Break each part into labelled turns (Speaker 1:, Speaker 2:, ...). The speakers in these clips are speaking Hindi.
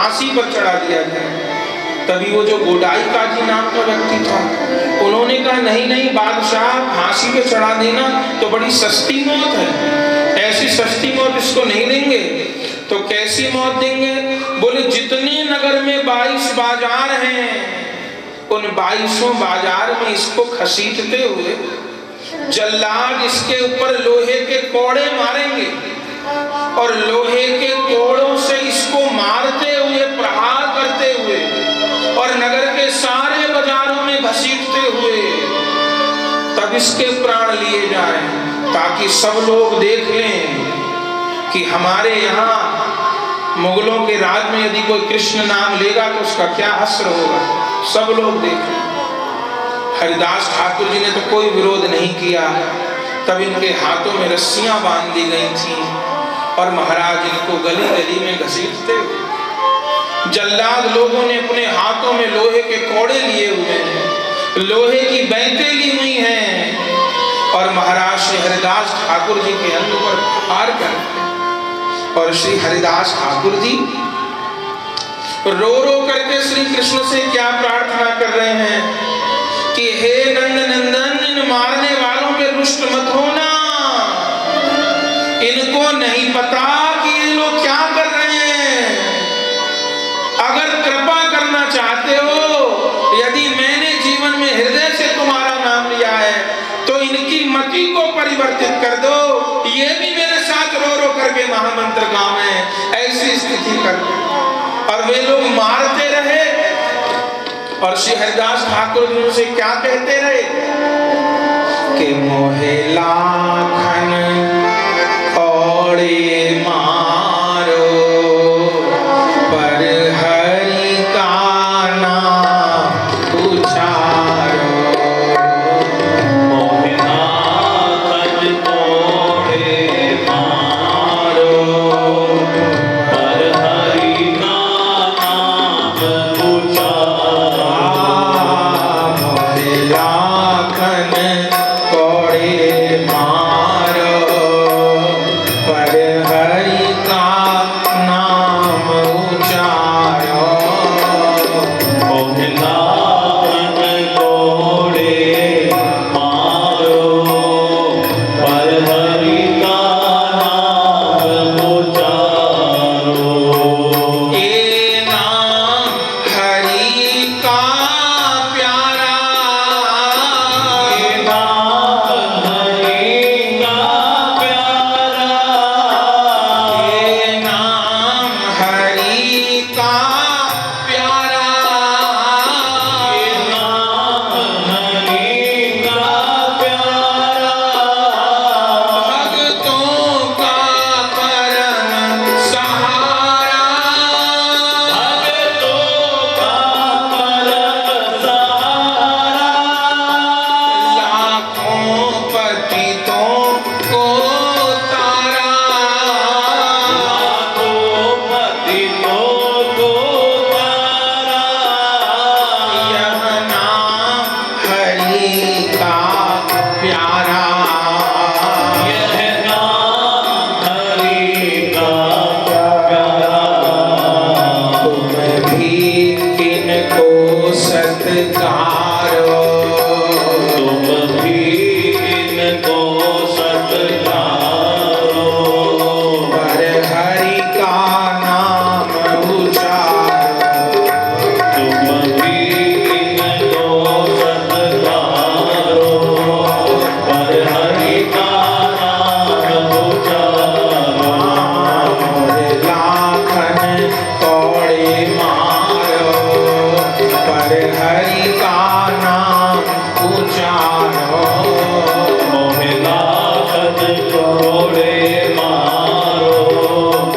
Speaker 1: फांसी पर चढ़ा दिया जाए। तभी वो जो गोडाई काजी नाम का व्यक्ति था, उन्होंने कहा नहीं नहीं बादशाह, फांसी पे चढ़ा देना तो बड़ी सस्ती मौत है, ऐसी सस्ती मौत इसको नहीं देंगे। तो कैसी मौत देंगे? बोले जितने नगर में 22 बाजार हैं, उन 22 बाजार में इसको घसीटते हुए जल्लाद इसके ऊपर लोहे के कोड़े मारेंगे और लोहे के कोड़ों से इसको मारते हुए, प्रहार करते हुए और नगर के सारे बाजारों में घसीटते हुए तब इसके प्राण लिए जाएं, ताकि सब लोग देख लें कि हमारे यहाँ मुगलों के राज में यदि कोई कृष्ण नाम लेगा तो उसका क्या हश्र होगा, सब लोग देखें। हरिदास ठाकुर जी ने तो कोई विरोध नहीं किया। तब इनके हाथों में रस्सियां बांध दी गई थी और महाराज इनको गली गली में घसीटते हुए, जल्लाद लोगों ने अपने हाथों में लोहे के कोड़े लिए हुए हैं, लोहे की बैंतें ली हुई हैं और महाराज श्री हरिदास ठाकुर जी के अंग पर प्रहार करते। और श्री हरिदास ठाकुर जी रो रो करके श्री कृष्ण से क्या प्रार्थना कर रहे हैं कि हे नंद नंदन, इन मारने वालों पे रुष्ट मत होना, इनको नहीं पता कि ये लोग क्या कर रहे हैं। अगर कृपा करना चाहते हो, यदि मैंने जीवन में हृदय से तुम्हारा नाम लिया है तो इनकी मति को परिवर्तित कर दो, ये भी मेरे साथ रो रो करके महामंत्र गावें, ऐसी स्थिति कर दो। और वे लोग मारते रहे और श्री हरिदास ठाकुर जी उनसे क्या कहते रहे कि मोहे लाखन कोड़े मारो पर हरि का नाम उचारो।
Speaker 2: मोहे लाखन कोड़े मारो पर हरि का नाम उचारो।
Speaker 1: मोहे लाखन कोड़े मारो पर हरि का नाम उचारो।
Speaker 2: मोहे लाखन कोड़े मारो पर हरि का नाम उचारो।
Speaker 1: ये नाम हरि का प्यारा,
Speaker 2: ये नाम हरि का प्यारा।
Speaker 1: ये नाम हरि का प्यारा।
Speaker 2: ये नाम हरि का प्यारा।
Speaker 1: भक्तों का परम सहारा।
Speaker 2: भक्तों का परम सहारा।
Speaker 1: लाखों पतितों को तारा।
Speaker 2: लाखों पतितों को तारा।
Speaker 1: यह नाम हरि का प्यारा।
Speaker 2: यह नाम हरि का प्यारा।
Speaker 1: तुम भी इनको सत्कारो।
Speaker 2: तुम भी इनको सत्कारो।
Speaker 1: पर हरि का नाम उचारो।
Speaker 2: तुम भी इनको सत्कारो। पर हरि का नाम उचारो।
Speaker 1: मोहे लाखन कोड़े मारो पर हरि का नाम उचारो।
Speaker 2: मोहे लाखन कोड़े मारो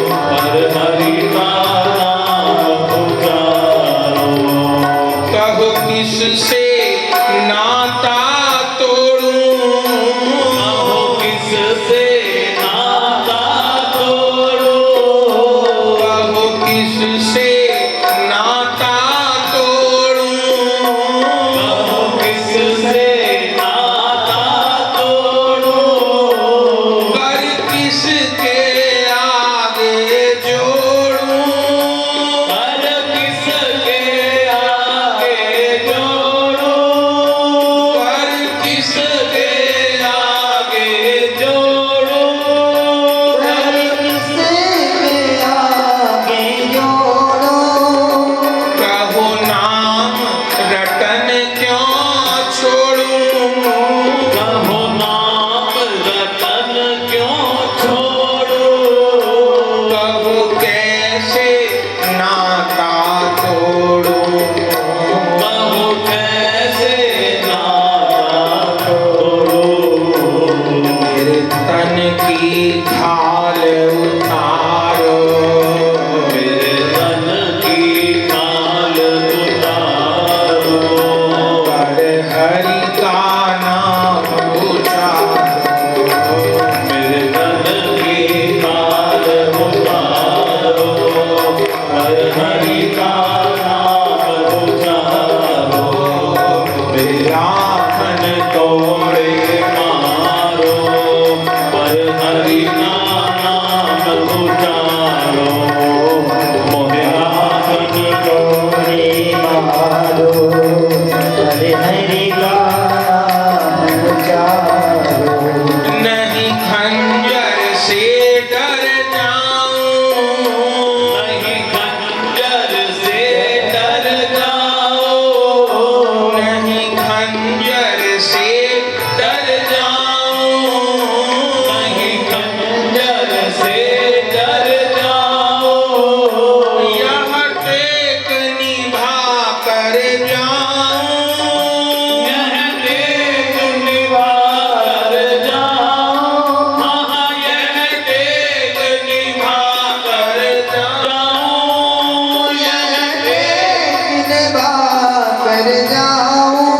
Speaker 2: पर हरि का नाम उचारो।
Speaker 1: कहो किससे नाता तोड़ूं,
Speaker 2: कहो किससे नाता तोड़ो।
Speaker 1: कहो किससे नाता तोड़ूं।
Speaker 2: कहो किससे नाता तोड़ो।
Speaker 1: कर किसके आगे जोड़ूं।
Speaker 2: कर
Speaker 1: हरि का नाम उचारो
Speaker 2: मेरे मन की कार उतारो पर हरि का नाम उचारो
Speaker 1: मेरा
Speaker 2: मन तोड़े मारो पर हरि का नाम उचारो मोहे मन तोड़े मारो पर हरि का नाम उचारो
Speaker 1: नहीं खंजर से डर जाऊं
Speaker 2: नहीं खंजर से डर जाओ
Speaker 1: नहीं खंजर से डर जाऊं
Speaker 2: नहीं खंजर से डर जाओ
Speaker 1: यह टेक निभा कर जाऊं
Speaker 2: यह देख निभार जाओ हाँ यह देख निभार जाओ यह देख
Speaker 3: कर जाऊं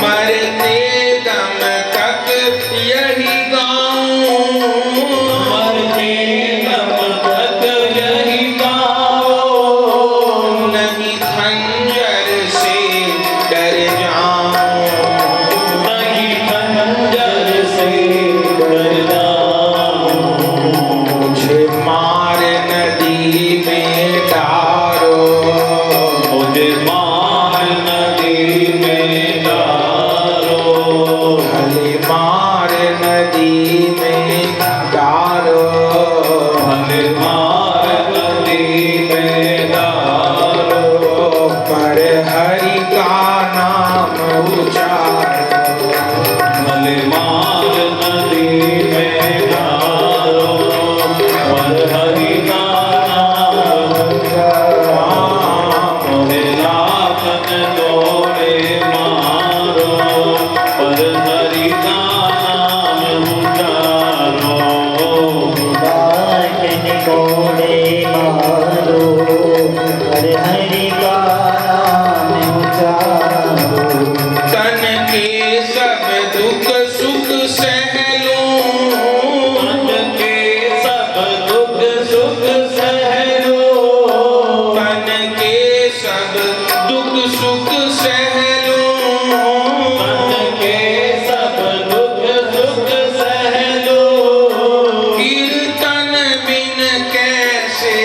Speaker 1: मरते दम तक यही गाऊं
Speaker 2: मरते दम तक यही गाओ
Speaker 1: नहीं खंजर से डर जाऊं
Speaker 2: नहीं खंजर से डर जाओ
Speaker 1: मुझे मार नदी में डारो
Speaker 2: मुझे मार नदी में डालो
Speaker 1: भले मार नदी में डारो
Speaker 2: भले मार नदी में डालो
Speaker 1: पर हरि का नाम उचारो
Speaker 2: भले मार नदी में डालो पर हरि का नाम मोहे लाखन तोड़े मारो पर हरि का नाम उचारो
Speaker 3: लाखन कोड़े मारो हर हरि का नाम उचारो
Speaker 1: तन के सब दुख सुख सह लूं
Speaker 2: मन के सब दुख सुख सह लो
Speaker 1: तन के सब दुख सुख सह लूं
Speaker 2: मन के सब दुख सुख सह लो
Speaker 1: कीर्तन बिन कैसे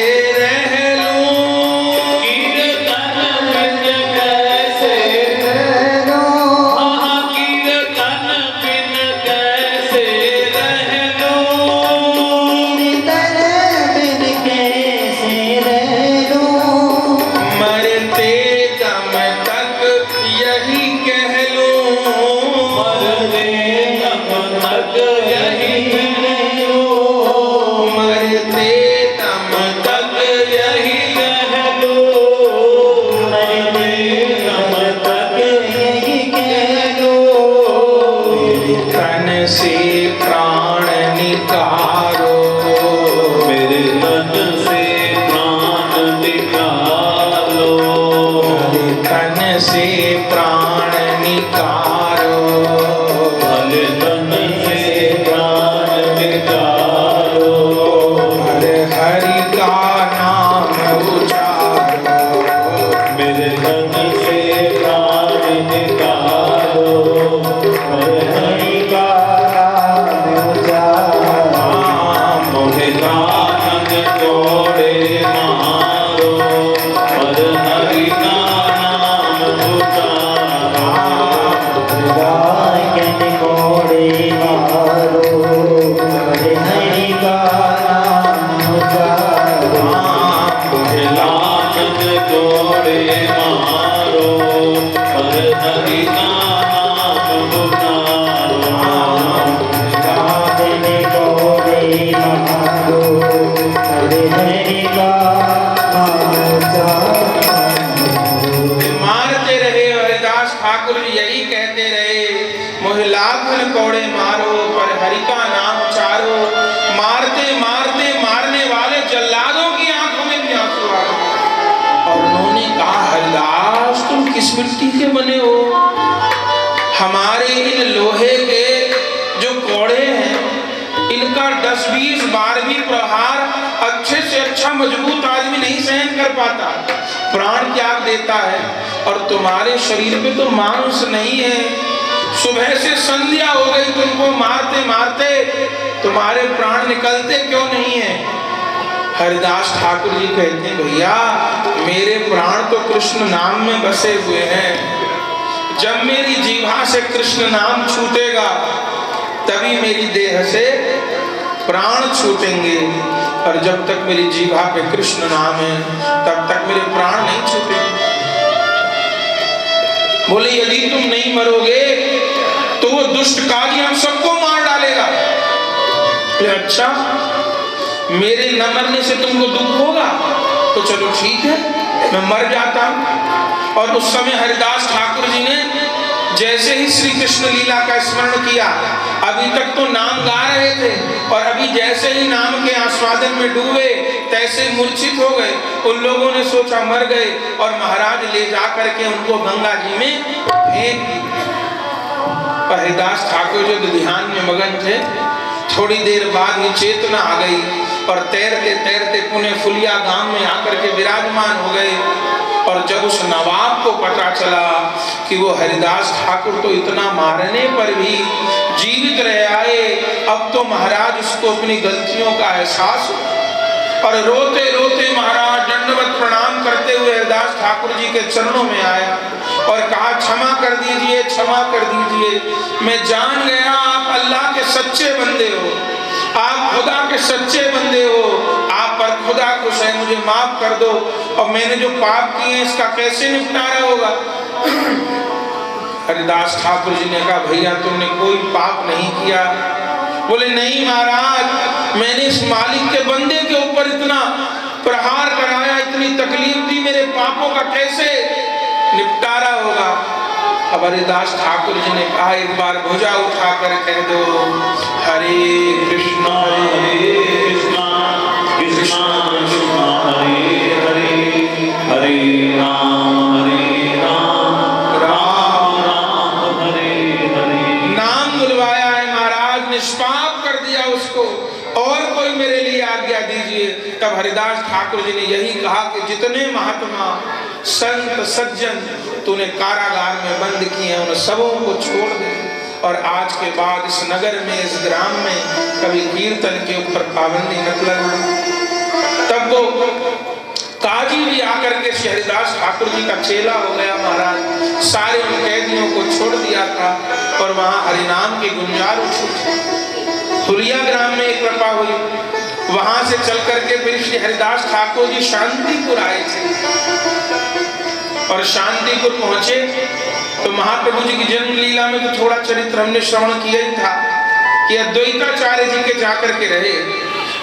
Speaker 1: रह लूं
Speaker 2: कीर्तन बिन कैसे
Speaker 3: लो
Speaker 2: हाँ कीर्तन बिन कैसे रह लो
Speaker 3: कीर्तन बिन कैसे रह लूं
Speaker 1: मरते दम तक यही कह लूं
Speaker 2: मरते दम तक यही कह लो
Speaker 1: मरते दम तक
Speaker 2: यही कह लो मरते दम तक
Speaker 3: यही कह लो
Speaker 1: तन से प्राण निकारो
Speaker 2: मेरे तन से प्राण निकालो
Speaker 1: तन से प्राण निकारो
Speaker 2: भले तन से प्राण निकालो
Speaker 1: हर हरि का नाम उचारो
Speaker 2: मेरे तन से प्राण निकालो हरि का नाम उचारो मोहे लाखन तोड़े मारो पर हरि का नाम उचारो
Speaker 3: लाखन कोड़े मारो हर हरि का नाम उचारो
Speaker 2: मुझे लाखन तोड़े मारो पर हरि का नाम उचारो
Speaker 3: लाखन कोड़े मारो हर हरि का नाम उचारो
Speaker 1: मारते रहे हरिदास ठाकुर जी यही कहते रहे मोहे लाखन कौड़े मारो पर हरि का नाम उचारो मारते मारते मारने वाले जल्लादों की आंखों में भी आंसू आ गए और उन्होंने कहा हरिदास तुम किस मिट्टी के बने हो हमारे इन लोहे के जो कोड़े हैं, इनका 10-20 बार भी प्रहार अच्छे से अच्छा मजबूत आदमी नहीं सहन कर पाता, प्राण त्याग देता है। और तुम्हारे शरीर पे तो मांस नहीं है, सुबह से संध्या हो गई, तुमको मारते मारते तुम्हारे प्राण निकलते क्यों नहीं है? हरिदास ठाकुर जी कहते हैं, भैया मेरे प्राण तो कृष्ण नाम में बसे हुए हैं। जब मेरी जीभा से कृष्ण नाम छूटेगा तभी मेरी देह से प्राण छूटेंगे, और जब तक मेरी जीभा पे कृष्ण नाम है तब तक मेरे प्राण नहीं छूटेंगे। बोले यदि तुम नहीं मरोगे तो वो दुष्ट काजी हम सबको मार डालेगा। बोले अच्छा, मेरे न मरने से तुमको दुख होगा तो चलो ठीक है, मैं मर जाता हूं। और उस समय हरिदास ठाकुर जी ने जैसे ही श्री कृष्ण लीला का स्मरण किया, अभी तक तो नाम गा रहे थे, और अभी जैसे ही नाम के आस्वादन में डूबे तैसे मूर्छित हो गए। उन लोगों ने सोचा मर गए, और महाराज ले जा करके उनको गंगा जी में फेंक दिया। हरिदास ठाकुर जो ध्यान में मगन थे, थोड़ी देर बाद ही चेतना आ गई, और तैरते तैरते पुणे फुलिया गांव में आकर के विराजमान हो गए। और जब उस नवाब को पता चला कि वो हरिदास ठाकुर तो इतना मारने पर भी जीवित रह आए, अब तो महाराज उसको अपनी गलतियों का एहसास हुआ, और रोते रोते महाराज दंडवत प्रणाम करते हुए हरिदास ठाकुर जी के चरणों में आया और कहा, क्षमा कर दीजिए, क्षमा कर दीजिए, मैं जान गया आप अल्लाह के सच्चे बंदे हो, आप खुदा के सच्चे बंदे हो, आप पर खुदा खुश है, मुझे माफ कर दो, और मैंने जो पाप किए इसका कैसे निपटारा होगा? हरिदास ठाकुर जी ने कहा, भैया तुमने कोई पाप नहीं किया। बोले नहीं महाराज, मैंने इस मालिक के बंदे के ऊपर इतना प्रहार कराया, इतनी तकलीफ दी, मेरे पापों का कैसे निपटारा होगा? अब हरिदास ठाकुर जी ने कहा, एक बार भुजा उठा कर कह दो, हरे कृष्णा
Speaker 2: कृष्णा कृष्णा कृष्णा हरे हरे, हरे राम राम राम हरे हरे।
Speaker 1: नाम बुलवाया है महाराज, निष्पाप कर दिया उसको, और कोई मेरे लिए आज्ञा दीजिए। तब हरिदास ठाकुर जी ने यही कहा कि जितने महात्मा संत सज्जन तूने कारागार में बंद किए हैं, उन सबों को छोड़ दे, और आज के बाद इस नगर में, इस ग्राम में कभी कीर्तन के ऊपर पाबंदी मत लगाना। तब वो काजी भी आकर के श्री हरिदास ठाकुर जी का चेला हो गया महाराज, सारे उन कैदियों को छोड़ दिया था, और वहां हरिनाम की गुंजार उठी। फुलिया ग्राम में एक कृपा हुई, वहां से चल करके फिर श्री हरिदास ठाकुर जी शांतिपुर आए थे, और शांतिपुर पहुंचे तो महाप्रभु जी की जन्म लीला में तो थोड़ा चरित्र हमने श्रवण किया ही था कि अद्वैताचार्य जी के जाकर के रहे।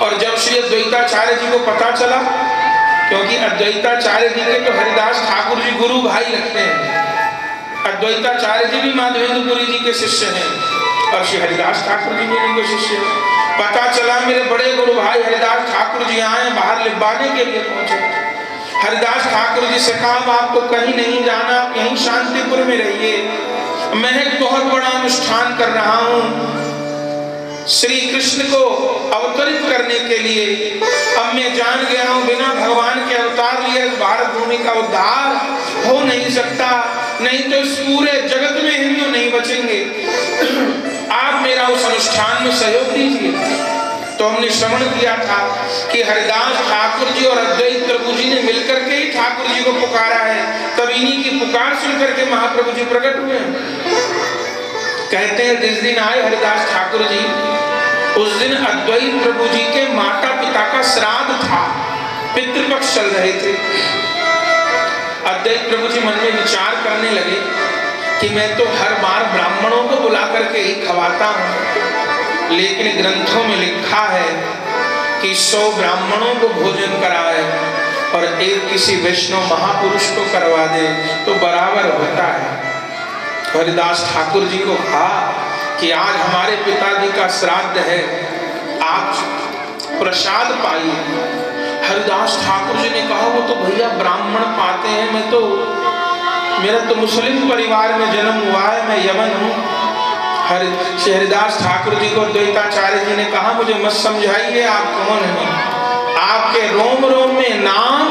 Speaker 1: और जब श्री अद्वैताचार्य जी को पता चला, क्योंकि अद्वैताचार्य जी के तो हरिदास ठाकुर जी गुरु भाई लगते हैं, अद्वैताचार्य जी भी माधवेंद्रपुरी जी के शिष्य हैं, और श्री हरिदास ठाकुर जी भी उनके शिष्य हैं। पता चला मेरे बड़े गुरु भाई हरिदास ठाकुर जी आए, बाहर लिबाने के लिए पहुंचे। हरिदास ठाकुर जी से कहा, आपको कहीं नहीं जाना, आप यहीं शांतिपुर में रहिए, मैं एक बहुत बड़ा अनुष्ठान कर रहा हूँ श्री कृष्ण को अवतरित करने के लिए। अब मैं जान गया हूँ बिना भगवान के अवतार लिए इस भारत भूमि का उद्धार हो नहीं सकता, नहीं तो इस पूरे जगत में हिंदू नहीं बचेंगे, आप मेरा उस अनुष्ठान में सहयोग दीजिए। तो हमने श्रवण किया था कि हरिदास ठाकुर जी और अद्वैत प्रभु जी ने मिलकर के ही ठाकुर जी को पुकारा है, तब इन्हीं की पुकार सुनकर के महाप्रभु जी प्रकट हुए। कहते हैं जिस दिन आए हरिदास ठाकुर जी, उस दिन अद्वैत प्रभु जी के माता पिता का श्राद्ध था, पितृपक्ष चल रहे थे। अद्वैत प्रभु जी मन में विचार करने लगे कि मैं तो हर बार ब्राह्मणों को बुला करके ही खवाता हूँ, लेकिन ग्रंथों में लिखा है कि 100 ब्राह्मणों को भोजन कराए और एक किसी वैष्णव महापुरुष को करवा दे तो बराबर होता है। हरिदास ठाकुर जी को कहा कि आज हमारे पिताजी का श्राद्ध है, आप प्रसाद पाइए। हरिदास ठाकुर जी ने कहा, वो तो भैया ब्राह्मण पाते हैं, मैं तो मेरा तो मुस्लिम परिवार में जन्म हुआ है, मैं यमन हूँ। हरिदास ठाकुर जी को द्वैताचार्य जी ने कहा मुझे मत समझाइए आप कौन हैं, आपके रोम रोम में नाम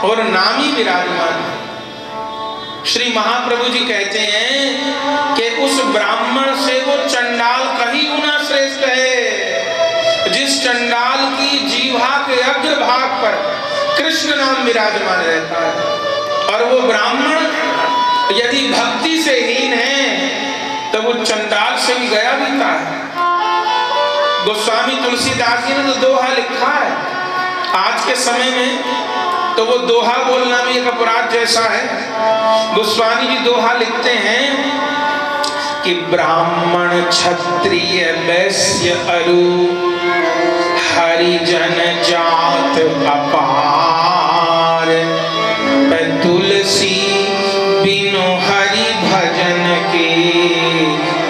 Speaker 1: और नाम ही विराजमान है। श्री महाप्रभु जी कहते हैं कि उस ब्राह्मण से वो चंडाल कहीं गुना श्रेष्ठ है जिस चंडाल की जीवा के अग्रभाग पर कृष्ण नाम विराजमान रहता है। और वो ब्राह्मण यदि भक्ति से हीन है तो वो चंडाल से भी गया बीता है। गोस्वामी तुलसीदास जी ने तो दोहा लिखा है, आज के समय में तो वो दोहा बोलना भी एक अपराध जैसा है। गोस्वामी जी दोहा लिखते हैं कि ब्राह्मण क्षत्रिय वैश्य अरु हरिजन जात अपार, तुलसी बिनु हरि भजन के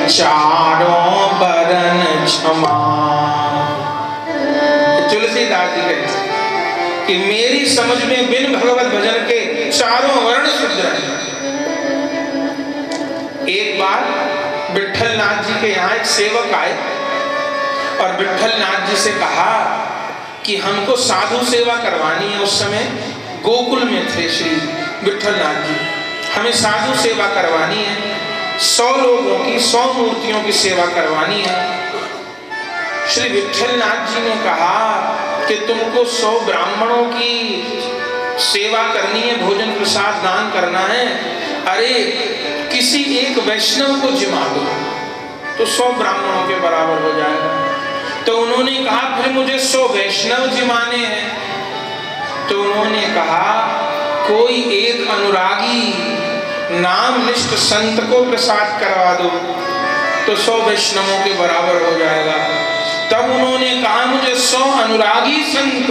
Speaker 1: चारों बरन क्षमा। तुलसीदास जी कहते हैं कि मेरी समझ में बिन भगवत भजन के चारों वर्ण शुद्ध हैं। एक बार विट्ठल नाथ जी के यहाँ एक सेवक आए और विट्ठल नाथ जी से कहा कि हमको साधु सेवा करवानी है। उस समय गोकुल में थे श्री विट्ठल नाथ जी, हमें साधु सेवा करवानी है, 100 लोगों की 100 मूर्तियों की सेवा करवानी है। श्री विट्ठल नाथ जी ने कहा कि तुमको 100 ब्राह्मणों की सेवा करनी है, भोजन प्रसाद दान करना है, अरे किसी एक वैष्णव को जिमा दो तो 100 ब्राह्मणों के बराबर हो जाएगा। तो उन्होंने कहा फिर मुझे 100 वैष्णव जिमाने हैं। तो उन्होंने कहा कोई एक अनुरागी नामनिष्ठ संत को प्रसाद करवा दो तो 100 वैष्णवों के बराबर हो जाएगा। तब उन्होंने कहा मुझे 100 अनुरागी संत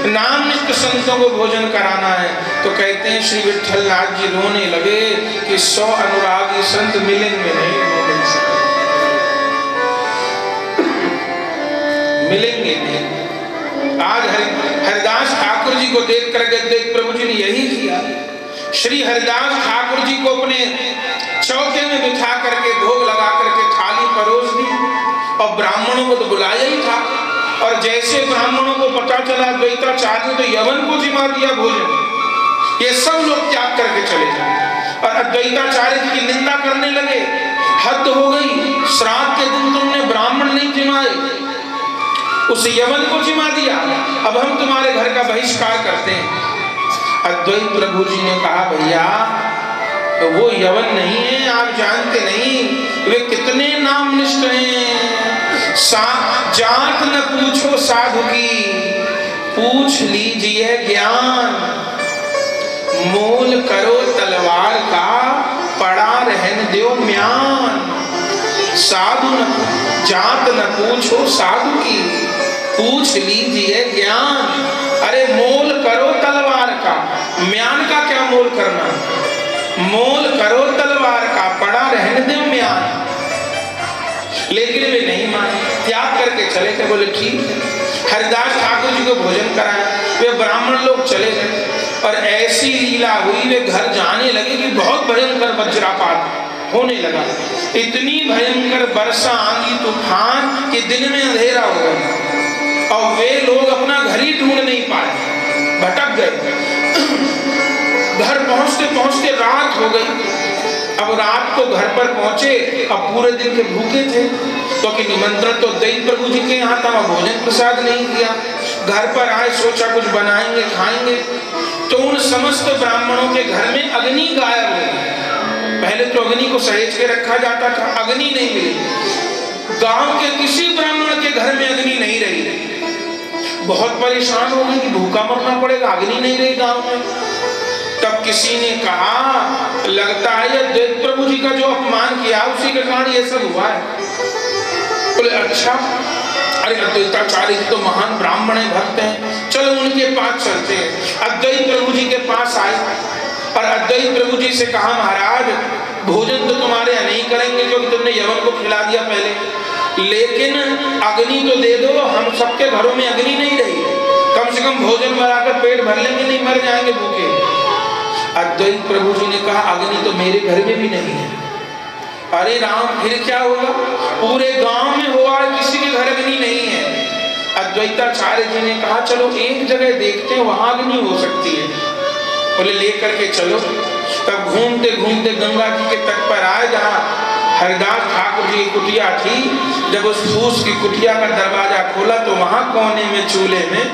Speaker 1: नामनिष्ठ संतों को भोजन कराना है। तो कहते हैं श्री विट्ठल नाथ जी रोने लगे कि 100 अनुरागी संत मिलेंगे नहीं, मिलेंगे नहीं। आज हरिदास ठाकुर जी को देख करके प्रभु जी ने यही किया। श्री हरिदास ठाकुर जी को अपने चौके में बिठा करके भोग लगा करके थाली परोस दी और ब्राह्मणों को तो बुलाया ही था। और जैसे ब्राह्मणों को पता चला द्वैताचार्य ने तो यवन को जिमा दिया भोजन, ये सब लोग त्याग करके चले गए और अद्वैताचार्य जी की निंदा करने लगे। हद हो गई, श्राद्ध के दिन तुमने ब्राह्मण नहीं जिमाए, उस यवन को जिमा दिया, अब हम तुम्हारे घर का बहिष्कार करते हैं। अद्वैत प्रभु जी ने कहा भैया तो वो यवन नहीं है, आप जानते नहीं वे कितने नामनिष्ठ हैं। जात न पूछो साधु की, पूछ लीजिए ज्ञान, मोल करो तलवार का, पड़ा रहन दो म्यान। साधु न जात न पूछो साधु की, पूछ लीजिए ज्ञान। अरे मोल करो तलवार का, म्यान का क्या मोल करना, मोल करो तलवार का, पड़ा रहने दो म्यान। लेकिन वे नहीं माने, त्याग करके चले गए। बोले ठीक है। हरिदास ठाकुर जी को भोजन कराया, वे ब्राह्मण लोग चले गए और ऐसी लीला हुई वे घर जाने लगे कि बहुत भयंकर वज्रपात होने लगा। इतनी भयंकर वर्षा आंधी तूफान कि दिन में अंधेरा हो गया और वे लोग अपना घर ही ढूंढ नहीं पाए, भटक गए। घर पहुंचते पहुंचते रात हो गई। अब रात को घर पर पहुंचे, अब पूरे दिन के भूखे थे क्योंकि निमंत्रण तो दैत प्रभु जी के यहाँ था, भोजन प्रसाद नहीं किया। घर पर आए, सोचा कुछ बनाएंगे खाएंगे, तो उन समस्त ब्राह्मणों के घर में अग्नि गायब हो गई। पहले तो अग्नि को सहेज के रखा जाता था, अग्नि नहीं मिली। गांव के किसी ब्राह्मण के घर में अग्नि नहीं रही। बहुत परेशान हो गए कि भूखा मरना पड़ेगा, अग्नि नहीं रही गांव में। तब किसी ने कहा लगता है दैत प्रभु जी का जो अपमान किया उसी के कारण ये सब हुआ है। बोले अच्छा, अरे अद्वैताचार्य जी तो महान ब्राह्मण है, भक्त हैं, चलो उनके पास चलते हैं। अद्वैत प्रभु जी के पास आए और अद्वैत प्रभु जी से कहा महाराज भोजन तो तुम्हारे यहाँ नहीं करेंगे क्योंकि तुमने यवन को खिला दिया पहले, लेकिन अग्नि तो दे दो, हम सबके घरों में अग्नि नहीं रही, कम से कम भोजन बनाकर पेट भर लेंगे, नहीं मर जाएंगे भूखे। अद्वैत प्रभु जी ने कहा अग्नि तो मेरे घर में भी नहीं है। अरे राम फिर क्या होगा? पूरे गांव में हुआ किसी के घर अग्नि नहीं है। अद्वैताचार्य जी ने कहा चलो एक जगह देखते हैं वहां अग्नि हो सकती है। बोले लेकर के चलो। तब घूमते घूमते गंगा जी के तट पर आए जहाँ हरिदास ठाकुर जी की कुटिया थी। जब उस फूस की कुटिया का दरवाजा खोला तो वहां कोने में चूल्हे में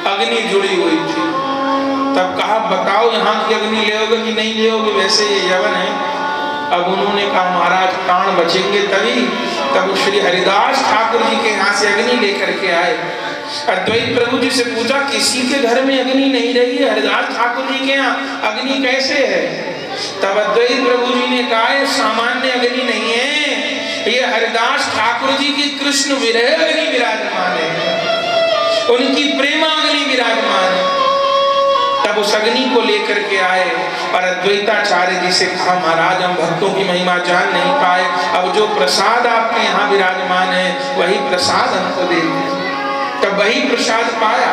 Speaker 1: अग्नि जुड़ी हुई थी। तब कहा बताओ यहाँ की अग्नि लेओगे कि नहीं लेओगे, वैसे ये यवन है। अब उन्होंने कहा महाराज प्राण बचेंगे तभी। तब श्री हरिदास ठाकुर जी के यहाँ से अग्नि लेकर के आए। अद्वैत प्रभु जी से पूछा किसी के घर में अग्नि नहीं रही है, हरिदास ठाकुर जी के यहाँ अग्नि कैसे है? तब अद्वैत प्रभु जी ने कहा सामान्य अग्नि नहीं है, ये हरिदास ठाकुर जी की कृष्ण विरह अग्नि विराजमान है, उनकी प्रेमा अग्नि विराजमान है। तब उस अग्नि को लेकर के आए और अद्वैताचार्य जी से कहा महाराज हम भक्तों की महिमा जान नहीं पाए, अब जो प्रसाद आपके यहाँ विराजमान है वही प्रसाद हमको दे दीजिए। तब वही प्रसाद पाया।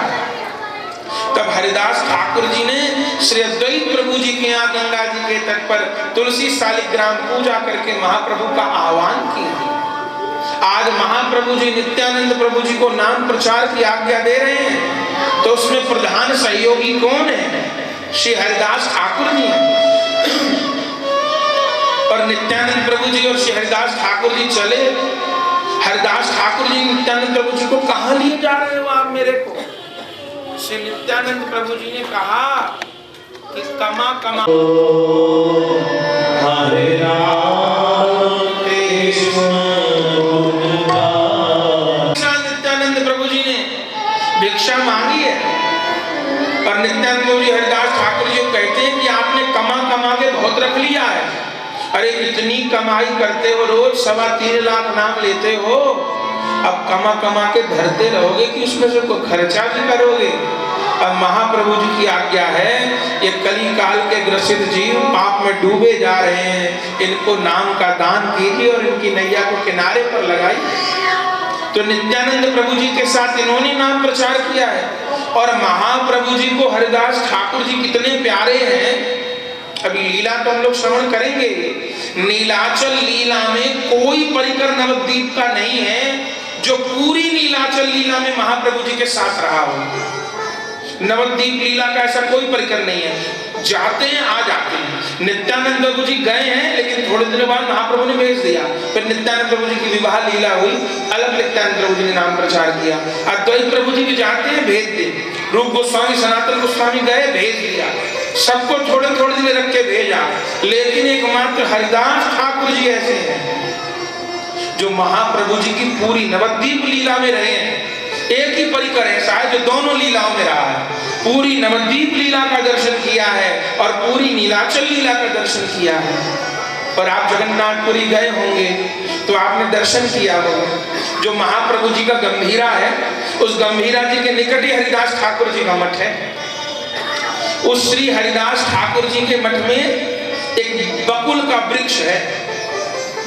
Speaker 1: तब हरिदास ठाकुर जी ने श्री अद्वैत प्रभु जी के यहाँ गंगा जी के तट पर तुलसी शालिग्राम पूजा करके महाप्रभु का आह्वान किया। आज महाप्रभु जी नित्यानंद प्रभु जी को नाम प्रचार की आज्ञा दे रहे हैं तो उसमें प्रधान सहयोगी कौन है? श्री हरिदास ठाकुर जी। और नित्यानंद प्रभु जी और श्री हरिदास ठाकुर जी चले। हरिदास ठाकुर जी नित्यानंद प्रभु जी को कहाँ लिए जा रहे हो आप मेरे को? श्री नित्यानंद प्रभु जी ने कहा कि कमा कमा
Speaker 2: हरे राम कृष्ण
Speaker 1: नित्यानंद प्रभु जी ने भिक्षा मांगी है। और नित्यानंद प्रभु जी हरिदास ठाकुर जी को कहते हैं कि आपने कमा कमा के बहुत रख लिया है। अरे इतनी कमाई करते हो, रोज 3.25 लाख नाम लेते हो, अब कमा कमा के धरते रहोगे कि उसमें से कोई खर्चा भी करोगे? अब महाप्रभु जी की आज्ञा है ये कली काल के ग्रसित जीव पाप में डूबे जा रहे हैं, इनको नाम का दान कीजिए और इनकी नैया को किनारे पर लगाइए। तो नित्यानंद प्रभु जी के साथ इन्होंने नाम प्रचार किया है। और महाप्रभु जी को हरिदास ठाकुर जी कितने प्यारे हैं। अभी लीला तो हम लोग श्रवण करेंगे। नीलाचल लीला में कोई परिकर नवद्वीप का नहीं है जो पूरी नीलाचल लीला में महाप्रभु जी के साथ रहा हो। नवद्वीप लीला का ऐसा कोई परिकर नहीं है। जाते हैं आ जाते हैं। नित्यानंद प्रभु जी गए हैं लेकिन थोड़े दिनों बाद महाप्रभु ने भेज दिया। फिर नित्यानंद प्रभु जी की विवाह लीला हुई, अलग नित्यानंद प्रभु जी ने नाम प्रचार किया। अद्वैत प्रभु जी भी जाते हैं भेज दे। रूप गोस्वामी सनातन गोस्वामी गए भेज दिया। सबको थोड़े थोड़े दिन रख के भेजा। लेकिन एकमात्र हरिदास ठाकुर जी ऐसे हैं जो महाप्रभु जी की पूरी नवद्वीप लीला में रहे हैं। एक ही परिकर ऐसा है जो दोनों लीलाओं में रहा है। पूरी नवद्वीप लीला का दर्शन किया है और पूरी नीलाचल लीला का दर्शन किया है। और आप जगन्नाथपुरी गए होंगे तो आपने दर्शन किया होगा। जो महाप्रभु जी का गंभीरा है, उस गंभीरा जी के निकट ही हरिदास ठाकुर जी का मठ है। उस श्री हरिदास ठाकुर जी के मठ में एक बकुल का वृक्ष है।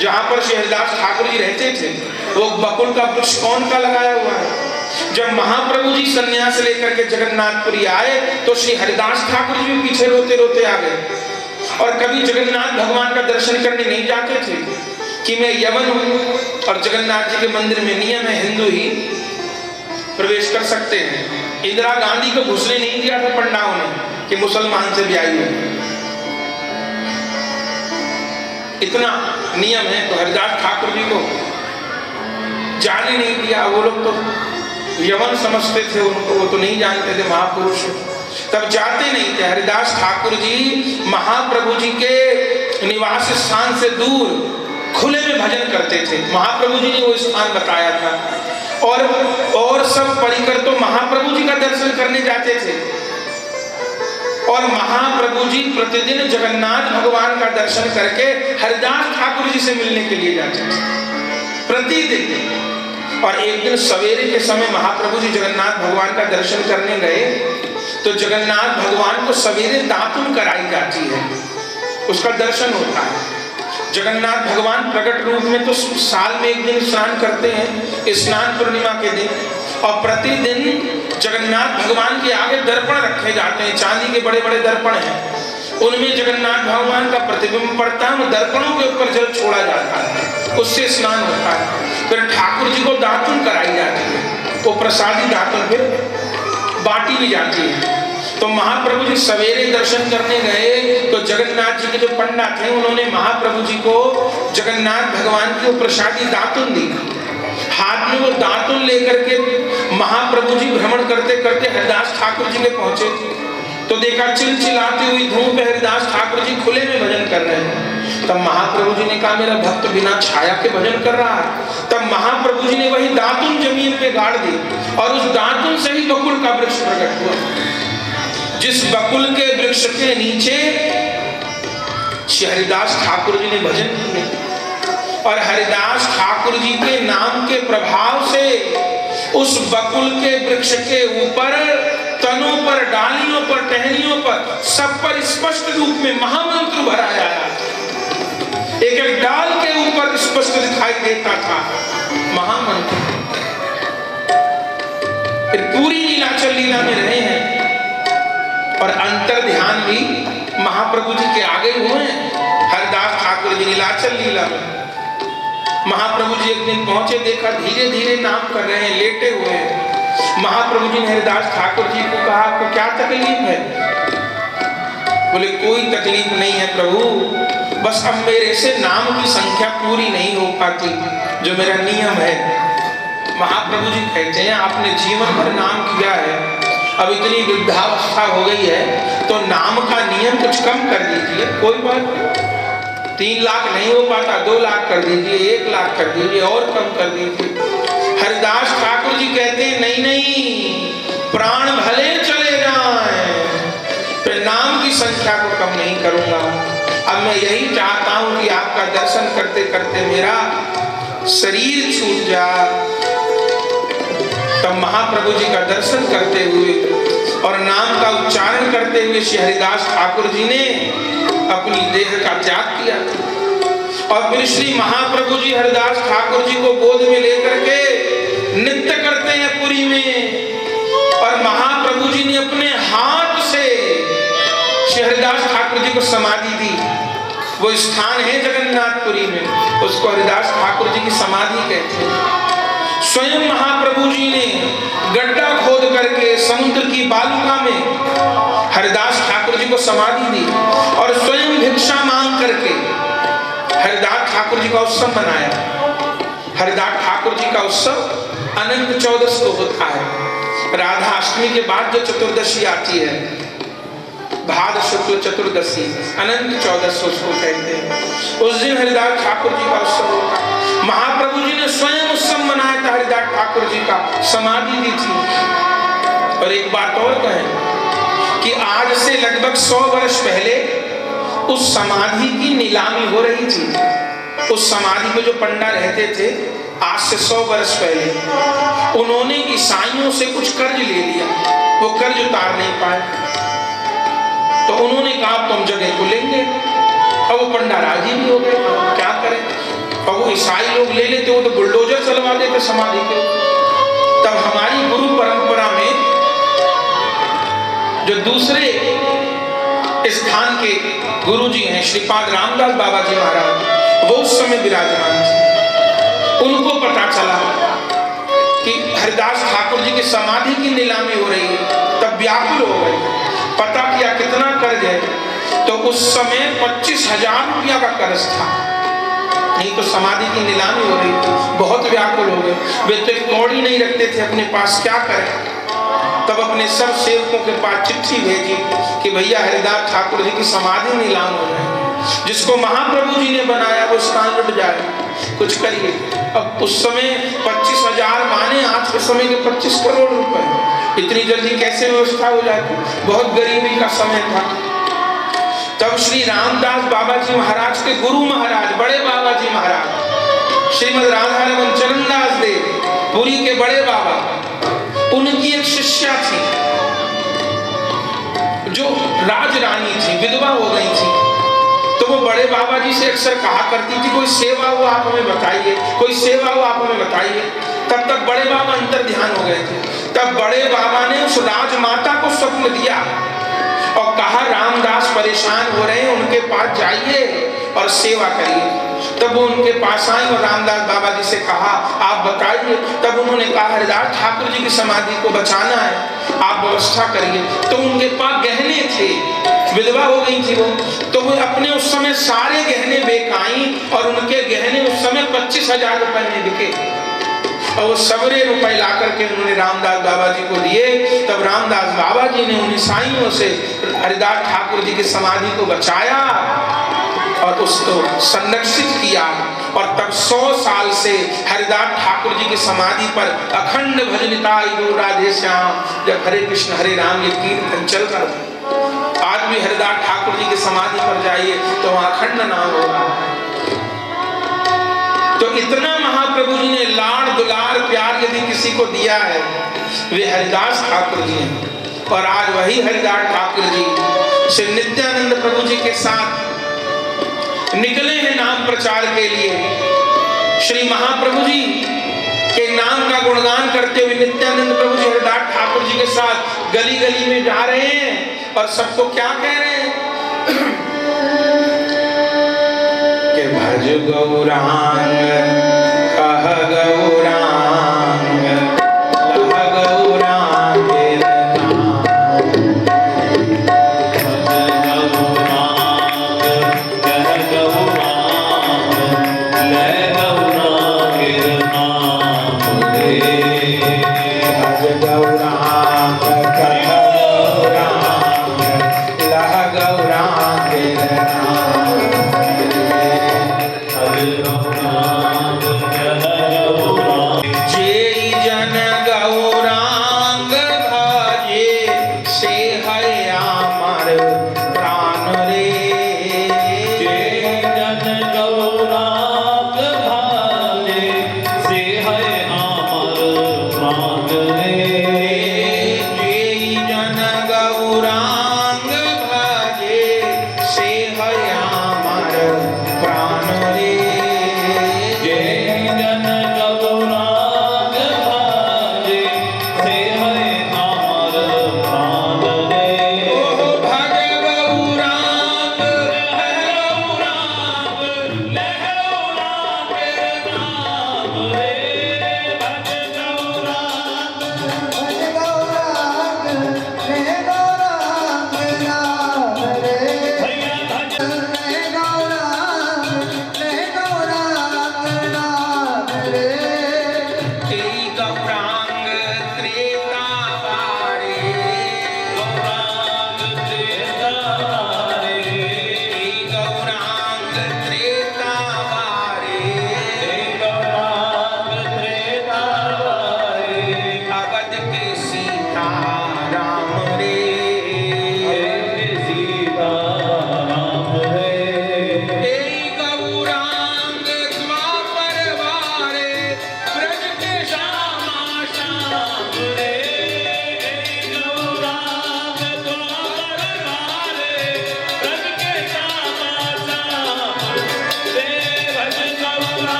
Speaker 1: जहां पर श्री हरिदास ठाकुर जी रहते थे वो बकुल का वृक्ष कौन का लगाया हुआ है? जब महाप्रभु जी सन्यास लेकर के जगन्नाथपुरी आए तो श्री हरिदास ठाकुर जी भी पीछे रोते रोते आ गए। और कभी जगन्नाथ भगवान का दर्शन करने नहीं जाते थे कि मैं यवन हूं और जगन्नाथ जी के मंदिर में नियम है हिंदू ही प्रवेश कर सकते हैं। इंदिरा गांधी को घुसने नहीं दिया था पंडाओं ने कि मुसलमान से भी आई हो, इतना नियम है। तो हरिदास ठाकुर जी को जाने नहीं दिया। वो लोग तो यवन समझते थे उनको, वो तो नहीं जानते थे महापुरुष, तब जाते नहीं थे। हरिदास ठाकुर जी महाप्रभु जी के निवास स्थान से दूर खुले में भजन करते थे। महाप्रभु जी ने वो स्थान बताया था। और सब परिकर तो महाप्रभु जी का दर्शन करने जाते थे। और महाप्रभु जी प्रतिदिन जगन्नाथ भगवान का दर्शन करके हरिदास ठाकुर जी से मिलने के लिए जाते थे प्रतिदिन। और एक दिन सवेरे के समय महाप्रभु जी जगन्नाथ भगवान का दर्शन करने गए तो जगन्नाथ भगवान को सवेरे दातुन कराई जाती है, उसका दर्शन होता है। जगन्नाथ भगवान प्रकट रूप में तो साल में एक दिन स्नान करते हैं, स्नान पूर्णिमा के दिन। और प्रतिदिन जगन्नाथ भगवान के आगे दर्पण रखे जाते हैं, चांदी के बड़े बड़े दर्पण हैं। उनमें जगन्नाथ भगवान का प्रतिबिंब पड़ता है, दर्पणों के ऊपर जल छोड़ा जाता है, उससे स्नान होता है। फिर ठाकुर जी को दातुन कराई जाती है, वो प्रसादी दातुन फिर बांटी भी जाती है। तो महाप्रभु जी सवेरे दर्शन करने गए तो जगन्नाथ जी के जो पंडा थे उन्होंने महाप्रभु जी को जगन्नाथ भगवान की वो प्रसादी दातुन दी। हाथ में वो दातुन लेकर के महाप्रभु जी भ्रमण करते करते हरिदास ठाकुर जी के पहुंचे तो देखा चिलचिलाती हुई धूप में हरिदास ठाकुर जी खुले में भजन कर रहे हैं। तब महाप्रभु जी ने कहा मेरा भक्त बिना छाया के भजन कर रहा है। तब महाप्रभु जी ने वही दातुन जमीन पे गाड़ दी और उस दातुन से ही बकुल का वृक्ष प्रकट हुआ। जिस बकुल के वृक्ष के नीचे श्री हरिदास ठाकुर जी ने भजन किए और हरिदास ठाकुर जी के नाम के प्रभाव से उस बकुल के वृक्ष के ऊपर तनों पर, डालियों पर, टहनियों पर, सब पर स्पष्ट रूप में महामंत्र भरा आया। एक एक डाल के ऊपर स्पष्ट दिखाई देता था महामंत्र। फिर पूरी नीलाचल लीला में रहे हैं और अंतर ध्यान भी महाप्रभु जी के आगे हुए हैं। हरिदास ठाकुर जी नीलाचल लीला में महाप्रभु जी एक दिन पहुंचे, देखा धीरे धीरे नाम कर रहे हैं, लेटे हुए हैं। महाप्रभु जी ने हरिदास ठाकुर जी को कहा आपको क्या तकलीफ है? बोले कोई तकलीफ नहीं है प्रभु, बस अब मेरे से नाम की संख्या पूरी नहीं हो पाती जो मेरा नियम है। महाप्रभु जी कहते हैं आपने जीवन भर नाम किया है, अब इतनी वृद्धावस्था हो गई है तो नाम का नियम कुछ कम कर दीजिए। कोई बात नहीं, 3 लाख नहीं हो पाता 2 लाख कर दीजिए, 1 लाख कर दीजिए और कम कर दीजिए। हरिदास ठाकुर जी कहते हैं नहीं नहीं, प्राण भले चले जाएं पर नाम की संख्या को कम नहीं करूंगा। अब मैं यही चाहता हूं कि आपका दर्शन करते करते मेरा शरीर छूट जाए। तब महाप्रभु जी का दर्शन करते हुए और नाम का उच्चारण करते हुए श्री हरिदास ठाकुर जी ने अपनी देह का त्याग किया और फिर श्री महाप्रभु जी हरिदास ठाकुर जी को गोद में लेकर के नृत्य करते हैं पुरी में और महाप्रभु जी ने अपने हाथ से श्री हरिदास ठाकुर जी को समाधि दी। वो स्थान है जगन्नाथपुरी में, उसको हरिदास ठाकुर जी की समाधि कहते हैं। स्वयं महाप्रभु जी ने गड्ढा खोद करके समुद्र की बालुका में हरिदास ठाकुर जी को समाधि दी और स्वयं भिक्षा मांग करके हरिदास ठाकुर जी का उत्सव मनाया। हरिदास ठाकुर जी का उत्सव अनंत चौदस को होता है। राधा अष्टमी के बाद जो चतुर्दशी आती है, भाद्र शुक्ल चतुर्दशी, अनंत चौदस उसको कहते हैं। उस दिन हरिदास ठाकुर जी का उत्सव होता है। महाप्रभु जी ने स्वयं उत्सव मनाया था, हरिदास ठाकुर जी का समाधि दी थी। और एक बात और कहें कि आज से लगभग 100 वर्ष पहले उस समाधि की नीलामी हो रही थी। उस समाधि में जो पंडा रहते थे आज से 100 वर्ष पहले उन्होंने ईसाइयों से कुछ कर्ज ले लिया, वो कर्ज उतार नहीं पाए तो उन्होंने कहा तुम जगह को लेंगे। अब वो पंडा राजी भी हो गए, क्या करें। और वो ईसाई लोग ले लेते, वो तो बुलडोजर चलवा देते समाधि के। तब हमारी गुरु परंपरा में जो दूसरे स्थान के गुरु जी हैं श्रीपाद रामदास बाबा जी महाराज, वो उस समय विराजमान थे। उनको पता चला कि हरिदास ठाकुर जी की समाधि की नीलामी हो रही है, तब व्याकुल हो गए। पता किया कितना कर्ज है, तो उस समय 25,000 रुपया का कर्ज था। नहीं तो समाधि की नीलामी हो रही थी, बहुत व्याकुल हो गए। वे तो एक कौड़ी नहीं रखते थे अपने पास, क्या करें। तब अपने सब सेवकों के पास चिट्ठी भेजी कि भैया हरिदास ठाकुर जी की समाधि नीलाम हो जाए, जिसको महाप्रभु जी ने बनाया वो स्थान लुट जाए, कुछ करिए। अब उस समय 25,000 माने आज के समय के 25 करोड़ रुपए, इतनी जल्दी कैसे व्यवस्था हो जाती, बहुत गरीबी का समय था। तब श्री रामदास बाबा जी महाराज के गुरु महाराज, बड़े बाबा जी महाराज श्रीमद राधा रमन चरणदास देव, पुरी के बड़े बाबा, उनकी एक शिष्या थी जो राजरानी थी, विधवा हो गई थी। तो वो बड़े बाबा जी से अक्सर कहा करती थी कोई सेवा हो आप हमें बताइए, कोई सेवा हो आप हमें बताइए। तब तक बड़े बाबा अंतर ध्यान हो गए थे। तब बड़े बाबा ने उस राजमाता को स्वप्न दिया और कहा रामदास परेशान हो रहे हैं, उनके पास जाइए और सेवा करिए। तब वो उनके पास आई और रामदास बाबा जी से कहा आप बताइए। तब उन्होंने कहा हरिदास ठाकुर जी की समाधि को बचाना है, आप व्यवस्था करिए। तो उनके पास गहने थे, विधवा हो गई थी वो, तो वो अपने उस समय सारे गहने बेकाई और उनके गहने उस समय 25,000 रुपए में बिके और वो सबरे रुपए ला करके उन्होंने रामदास बाबा जी को दिए। तब रामदास बाबा जी ने उन ईसाइयों से हरिदास ठाकुर जी की समाधि को बचाया और उसको संरक्षित किया। और तब 100 साल से हरिदास ठाकुर जी की समाधि पर अखंड भजनिताई गो राधे श्याम, जब हरे कृष्ण हरे राम ये कीर्तन चल रहा था। आज भी हरिदास ठाकुर जी की समाधि पर जाइए तो वहां अखंड नाम होगा। तो इतना महाप्रभु जी ने लाड़ दुलार प्यार यदि किसी को दिया है वे हरिदास ठाकुर जी हैं। और आज वही हरिदास ठाकुर जी श्री नित्यानंद प्रभु जी के साथ निकले हैं नाम प्रचार के लिए। श्री महाप्रभु जी के नाम का गुणगान करते हुए नित्यानंद प्रभु जी हरिदास ठाकुर जी के साथ गली गली में जा रहे हैं और सबको क्या कह रहे हैं कि भज गौरांग कह गौरांग लह गौरांग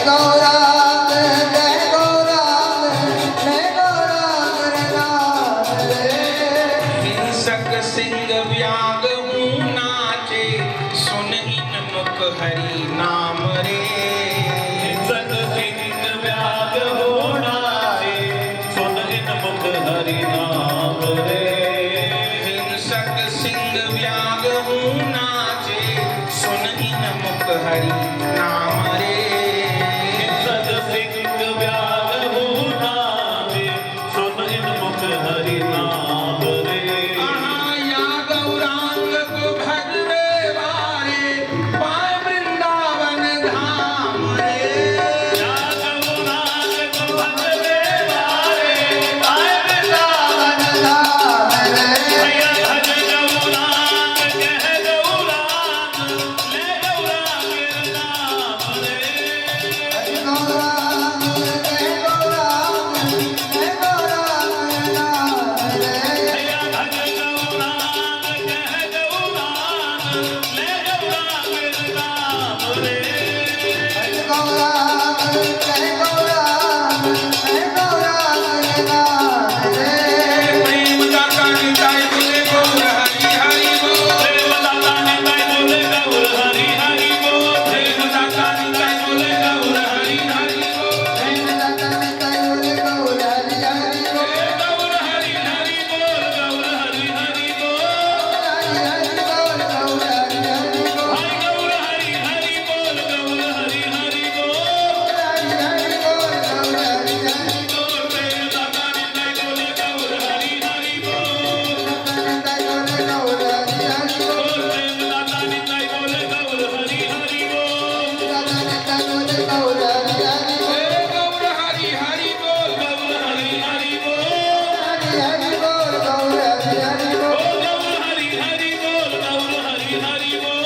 Speaker 3: गौरांग जय गौरांग जय गौरांग नाम रे।
Speaker 1: हिंसक सिंह व्याग हूँ नाचे सुन इन मुख हरि नाम रे।
Speaker 2: हिंसक सिंह व्याग हो नाचे सुन इन मुख हरि नाम रे।
Speaker 1: हिंसक सिंह व्याग हूँ नाचे सुन इन मुख हरि नाम रे।
Speaker 2: हिंसक सिंह व्याग हो नाचे सुन इन मुख हरि नाम रे।
Speaker 1: कहाँ या गौरांग को भजवे वारे पाए वृंदावन धाम रे।
Speaker 2: या गौरांग को भजवे वारे पाए वृंदावन
Speaker 3: नाम रे।
Speaker 2: भैया भज गौरांग कह गौरांग ले गौरांग नाम रे।
Speaker 3: गौरांग जय गौरांग जय गौरांग नाम रे।
Speaker 2: भैया भज गौरांग कह गौरांग ले गौरांग नाम रे।
Speaker 3: गौरांग जय गौरांग जय गौरांग नाम रे।
Speaker 1: प्रेम दाता निताय बोले गौर हरि हरि बोल।
Speaker 2: प्रेम दाता निताय बोले गौर हरि हरि बोल।
Speaker 1: प्रेम दाता निताय बोले गौर हरि हरि बोल।
Speaker 3: प्रेम दाता निताय बोले गौर हरि हरि बोल।
Speaker 1: गौर हरि हरि बोल गौर हरि हरि बोल।
Speaker 3: हरि हरि बोल गौर हरि हरि बोल।
Speaker 2: भाई गौर हरि हरि बोल गौर हरि हरि बोल।
Speaker 3: हरि हरि बोल गौर हरि हरि बोल।
Speaker 2: प्रेम दाता निताय बोले गौर हरि हरि बोल।
Speaker 3: निताय बोले गौर हरि हरि बोल।
Speaker 2: प्रेम दाता निताय बोले गौर हरि हरि बोल।
Speaker 3: दाता निताय बोले गौर हरि हरि बोल।
Speaker 1: गौर हरि हरि बोल
Speaker 2: गौर हरि हरि बोल।
Speaker 3: हरि हरि बोल गौर हरि हरि बोल।
Speaker 2: गौर हरि हरि बोल गौर हरि हरि बोल।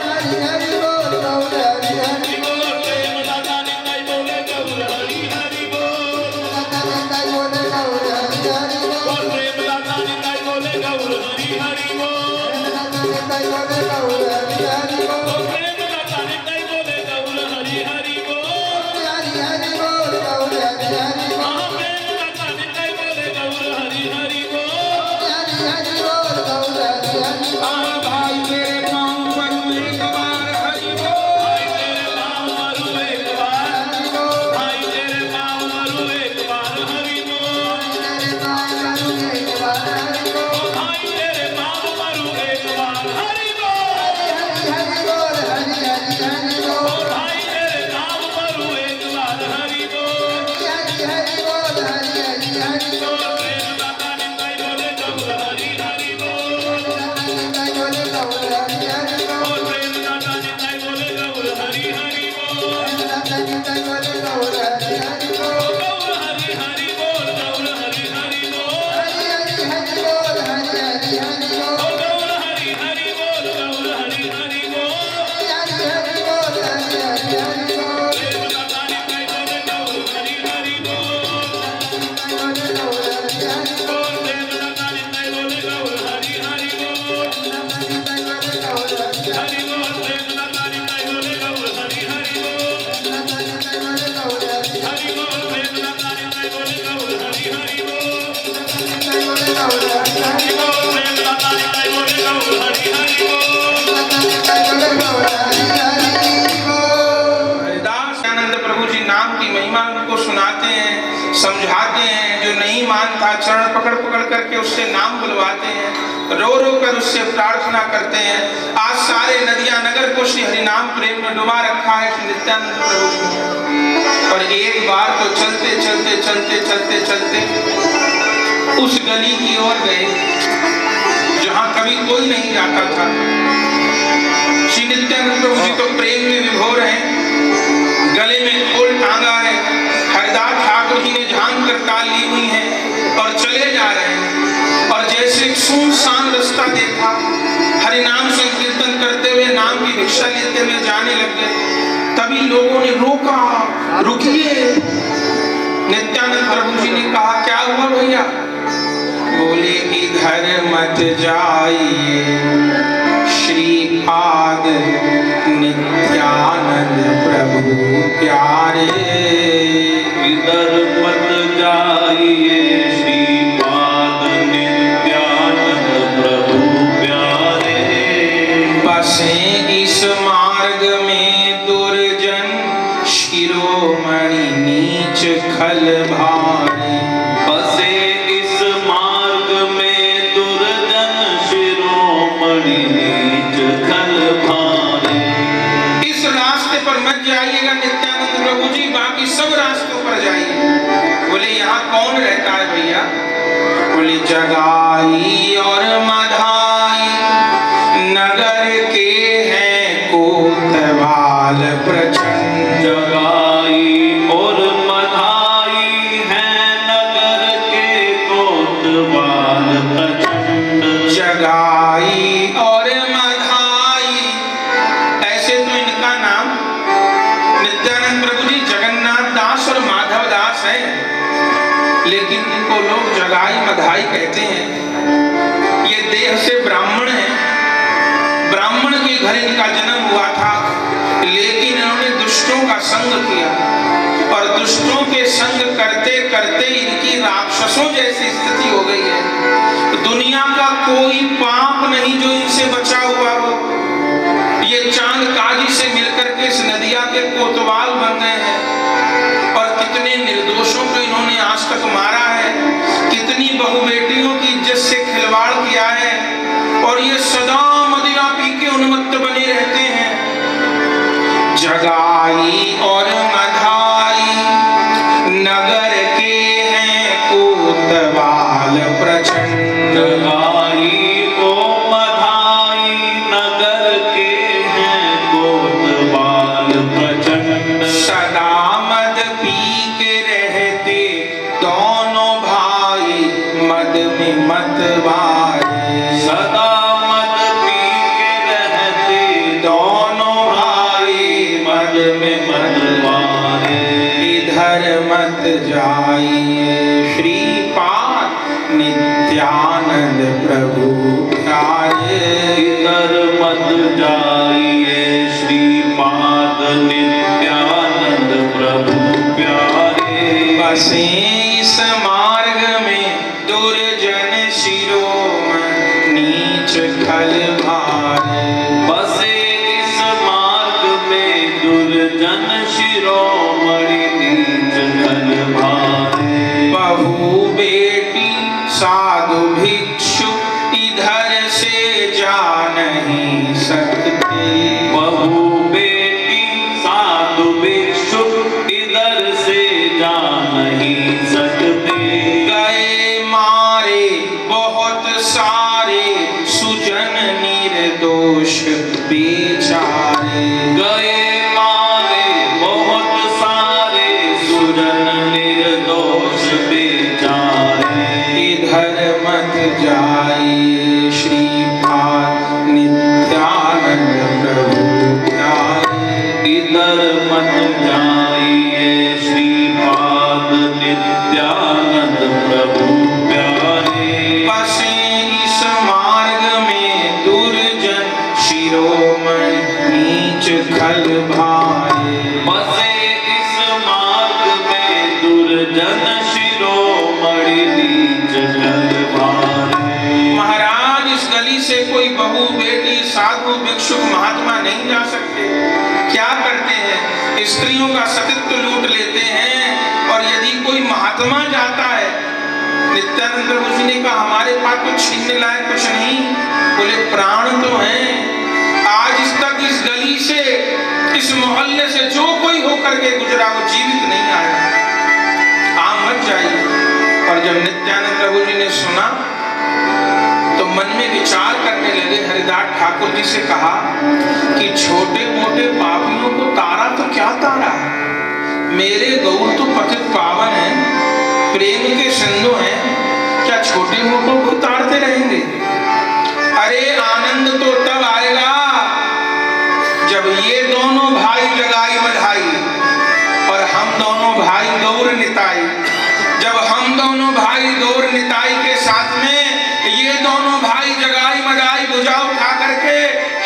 Speaker 3: हरि हरि बोल गौर हरि हरि बोल।
Speaker 2: प्रेम दाता निताय बोले गौर हरि हरि बोल।
Speaker 3: दाता निताय बोले गौर हरि हरि बोल।
Speaker 2: प्रेम दाता निताय बोले गौर हरि हरि बोल।
Speaker 3: दाता निताय बोले गौर हरि हरि बोल।
Speaker 2: प्रेम दाता निताय बोले गौर हरि हरि बोल।
Speaker 3: हरि हरि बोल गौर हरि हरि बोल।
Speaker 2: प्रेम दाता निताय बोले गौर हरि हरि बोल।
Speaker 3: हरि हरि बोल गौर हरि हरि बोल।
Speaker 1: भाई मेरे पाँव पर एक बार हरि बोल।
Speaker 2: भाई तेरे पाँव मरु एक बार।
Speaker 3: हरि बोल।
Speaker 2: भाई तेरे पाँव मरु एक बार हरि बोल।
Speaker 3: तेरे पाँव मरु एक बार हरि बोल।
Speaker 2: भाई तेरे पाँव मरु एक बार हरि बोल।
Speaker 3: हरि हरि बोल हरि हरि हरि बोल।
Speaker 2: भाई तेरे पाँव मरु एक बार हरि बोल।
Speaker 3: हरि हरि बोल हरि हरि हरि बोल।
Speaker 2: प्रेम दाता निताय बोले गौर हरि हरि बोल।
Speaker 3: दाता निताय बोले गौर हरि हरि बोल।
Speaker 2: प्रेम दाता निताय बोले गौर हरि हरि बोल।
Speaker 3: दाता निताय बोले गौर हरि हरि बोल।
Speaker 2: गौर हरि हरि बोल गौर हरि हरि बोल।
Speaker 3: हरि हरि हरि बोल हरि हरि हरि बोल।
Speaker 2: गौर हरि हरि बोल गौर हरि हरि बोल।
Speaker 3: हरि हरि बोल हरि हरि हरि बोल।
Speaker 2: प्रेम दाता निताय बोले गौर हरि हरि बोल।
Speaker 3: निताय बोले गौर हरि हरि बोल।
Speaker 2: प्रेम दाता निताय बोले गौर हरि हरि बोल।
Speaker 3: दाता निताय बोले गौर हरि हरि
Speaker 2: हरि बोल प्रेम दाता निताय बोले गौर हरि हरि बोल।
Speaker 3: दाता निताय बोले गौर हरि
Speaker 2: हरि बोल प्रेम दाता निताय बोले गौर हरि हरि बोल।
Speaker 3: निताय बोले गौर हरि हरि
Speaker 2: हरि बोल प्रेम दाता निताय बोले गौर हरि हरि बोल।
Speaker 3: दाता निताय बोले गौर हरि हरि बोल।
Speaker 1: हरिदास आनंद प्रभु जी नाम की महिमा को सुनाते हैं, समझाते हैं। जो नहीं मानता चरण पकड़ पकड़ करके उससे नाम बुलवाते हैं, रो रो कर उससे प्रार्थना करते हैं। आज सारे नदियां नगर को श्री हरिनाम प्रेम में डुबा रखा है श्री नित्यानंद प्रभु जी। और एक बार तो चलते चलते चलते चलते चलते उस गली की ओर गए जहां कभी कोई नहीं जाता था। श्री नित्यानंद प्रभु जी तो प्रेम में विभोर हैं, गले में खोल टांगा है, हरिदास ठाकुर जी ने झांक कर ताल ली हुई है और चले जा रहे हैं। और जैसे एक सुनसान रास्ता देखा, हरिनाम संकीर्तन करते हुए नाम की भिक्षा लेते हुए जाने लगे। तभी लोगों ने रोका, रुकिए। नित्यानंद प्रभु जी ने कहा क्या हुआ भैया? बोले इधर मत जाइए, श्रीपाद नित्यानंद प्रभु प्यारे।
Speaker 2: इधर मत जाइए श्रीपाद नित्यानंद प्रभु प्यारे।
Speaker 1: बसे इस मार्ग में दुर्जन शिरोमणि नीच खल भारे।
Speaker 2: बसे इस मार्ग में दुर्जन शिरोमणि नीच खल भारे।
Speaker 1: इस रास्ते पर मत जाइएगा नित्यानंद प्रभु जी, बाकी सब रास्तों पर जाइए। बोले यहाँ कौन रहता है भैया? बोले जगाई और मधाई नगर के हैं कोतवाल प्रचंड।
Speaker 2: जगाई और मधाई है नगर के कोतवाल प्रचंड।
Speaker 1: जगाई और मधाई, ऐसे तो इनका नाम नित्यानंद प्रभु जी जगन्नाथ दास और माधव दास है, लेकिन इनको लोग जगाई मधाई कहते हैं। ये देह से ब्राह्मण है, ब्राह्मण के घर इनका जन्म हुआ था, लेकिन इन्होंने दुष्टों का संग किया और दुष्टों के संग करते करते इनकी राक्षसों जैसी स्थिति हो गई है। दुनिया का कोई पाप नहीं जो इनसे बचा हुआ हो। ये चांद काजी से मिलकर के इस नदिया के कोतवाल बन गए हैं और कितने निर्दोषों को इन्होंने आज तक मारा है, कितनी बहु बेटियों की इज्जत से खिलवाड़ किया है, और ये सदा मदिरा पी के उन्मत्त बने रहते हैं। जगाई और मधाई नगर के हैं कोतवाल प्रचंड।
Speaker 2: जगाई ओ मधाई नगर के हैं कोतवाल प्रचंड।
Speaker 1: सदा मद पी के रहते दोनों भाई मद में मतवारे।
Speaker 2: सदा मद पी के रहते
Speaker 1: दोनों भाई
Speaker 2: मद में मतवारे।
Speaker 1: इधर मत जाइए श्रीपाद नित्यानंद प्रभु प्यारे।
Speaker 2: इधर मत जाइए श्रीपाद नित्यानंद प्रभु प्यारे।
Speaker 1: बसे इस मार्ग में दुर्जन शिरोमणि नीच खल भारे।
Speaker 2: बसे इस मार्ग में दुर्जन शिरोमणि नीच खल भारे।
Speaker 1: बहु बेटी साधु भिक्षु इधर से जा नहीं सकते।
Speaker 2: बहु बेटी साधु भिक्षु इधर से जा नहीं सकते।
Speaker 1: गए मारे बहुत सारे सुजन निर्दोष बेचारे।
Speaker 2: गए मारे बहुत सारे सुजन निर्दोष बेचारे।
Speaker 1: इधर मत जाइए श्रीपाद नित्यानंद प्रभु प्यारे।
Speaker 2: इधर मत जाइए श्रीपाद नित्यानंद प्रभु प्यारे।
Speaker 1: बसे इस मार्ग में दुर्जन शिरोमणि नीच खल भारे।
Speaker 2: बसे इस मार्ग में दुर्जन शिरोमणि नीच खल भारे।
Speaker 1: महाराज इस गली से कोई बहु बेटी साधु भिक्षुक महात्मा नहीं जा सकते। क्या करते हैं? स्त्रियों का सतीत्व लूट लेते हैं, और यदि कोई महात्मा जाता है, नित्यानंद प्रभु जी ने कहा हमारे पास तो छीनने लायक कुछ नहीं। बोले प्राण तो हैं। आज तक इस गली से इस मोहल्ले से जो कोई होकर के गुजरा वो जीवित नहीं आया। आप मत जाइए। और जब नित्यानंद प्रभु जी ने सुना तो मन में विचार करने लगे। हरिदास ठाकुर जी से कहा कि छोटे मोटे पापियों को तारा तो क्या तारा, मेरे गौर तो पतित पावन हैं, प्रेम के सिंधु हैं, क्या छोटे मोटों को तारते रहेंगे? अरे आनंद तो तब आएगा जब ये दोनों भाई जगाई मधाई और हम दोनों भाई गौर निताई, जब हम दोनों भाई गौर निताई के साथ में ये दोनों भाई जगाई मधाई भुजा उठा करके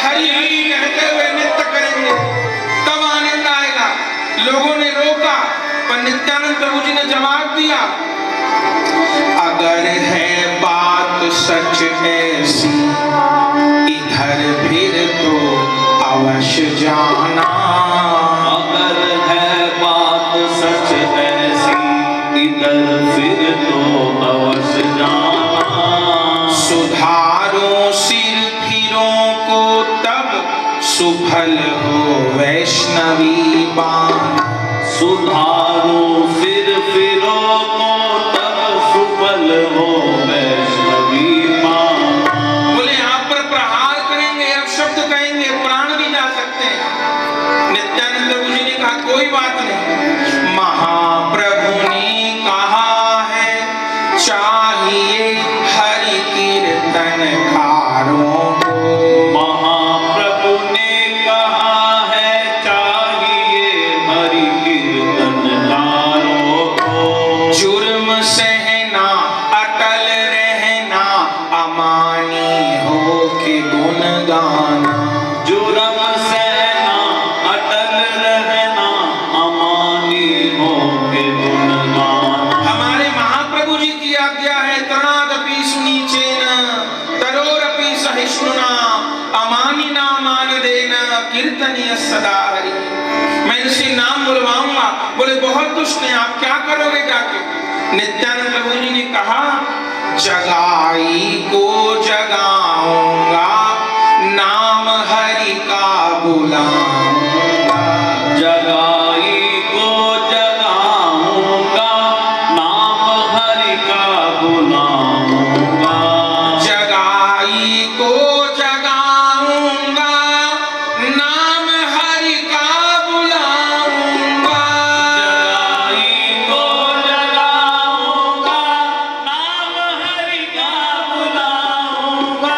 Speaker 1: हरि हरि कहते हुए नृत्य करेंगे। रोका, पर नित्यानंद प्रभु जी ने जवाब दिया, अगर है बात सच ऐसी इधर फिर तो अवश्य जाना।
Speaker 2: अगर है बात सच ऐसी इधर फिर तो अवश्य जाना।
Speaker 1: सुधारो सिर फिरो को तब सुफल हो वैष्णवी बाण।
Speaker 2: सुधारो सिर फिरो को तब सुफल हो वैष्णवी मान।
Speaker 1: बोले आप पर प्रहार करेंगे, अपशब्द कहेंगे, प्राण भी जा सकते हैं। नित्यानंद प्रभु जी ने कहा कोई बात नहीं, महाप्रभु ने कहा है चाहिए हरि कीर्तनकारों को।
Speaker 2: महाप्रभु ने कहा है चाहिए हरि कीर्तनकारों को।
Speaker 1: जुर्म सहना अटल रहना अमानी हो के गुण गाना।
Speaker 2: जुर्म सहना अटल रहना अमानी हो के गुण गाना।
Speaker 1: हमारे महाप्रभु जी की आज्ञा है तृणादपि सुनीचेन तरोरपि सहिष्णुना अमानी ना मान देना कीर्तनीय सदा हरि। मैं इनसे नाम बुलवाऊंगा। बोले बहुत दुष्ट हैं, आप क्या करोगे जाके? नित्यानंद प्रभु जी ने कहा जगाई को जगाऊंगा नाम हरि का बुलाऊंगा।
Speaker 2: जगाई को जगाऊंगा नाम हरि का बुलाऊंगा।
Speaker 1: जगाई को जगाऊंगा नाम हरि का बुलाऊंगा।
Speaker 2: जगाई को जगाऊंगा नाम हरि का बुलाऊंगा।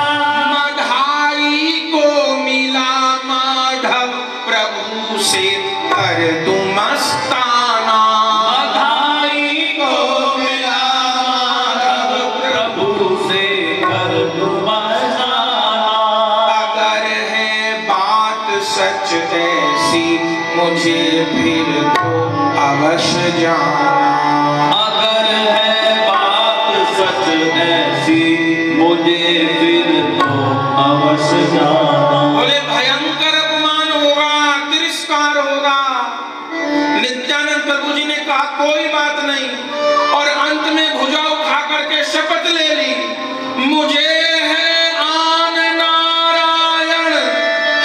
Speaker 1: मधाई को मिला माधव प्रभु से कर दूं मस्ताना।
Speaker 2: मधाई को मिला माधव प्रभु से कर दूं मस्ताना।
Speaker 1: अगर है बात सच ऐसी मुझे फिर तो अवश्य जाना।
Speaker 2: अगर है बात सच ऐसी मुझे फिर तो अवश्य जाना।
Speaker 1: बोले भयंकर अपमान होगा, तिरस्कार होगा। नित्यानंद प्रभु जी ने कहा कोई बात नहीं, और अंत में भुजा उठा करके शपथ ले ली, मुझे है आन नारायण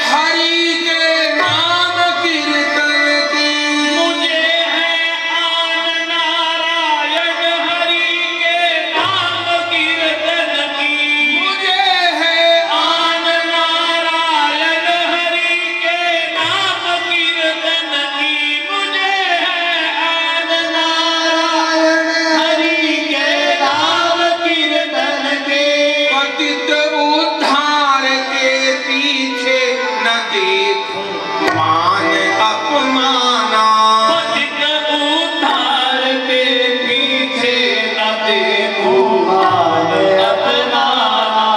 Speaker 1: हरि के नाम कीर्तन की।
Speaker 2: मुझे है आन नारायण हरि के नाम कीर्तन की।
Speaker 1: मुझे है
Speaker 2: आन नारायण हरि के नाम कीर्तन की। मुझे है आन नारायण हरि के नाम कीर्तन की।
Speaker 1: पतित उद्धार के पीछे न देखूं मान अपमाना।
Speaker 2: पतित उद्धार के पीछे न देखूं मान अपमाना।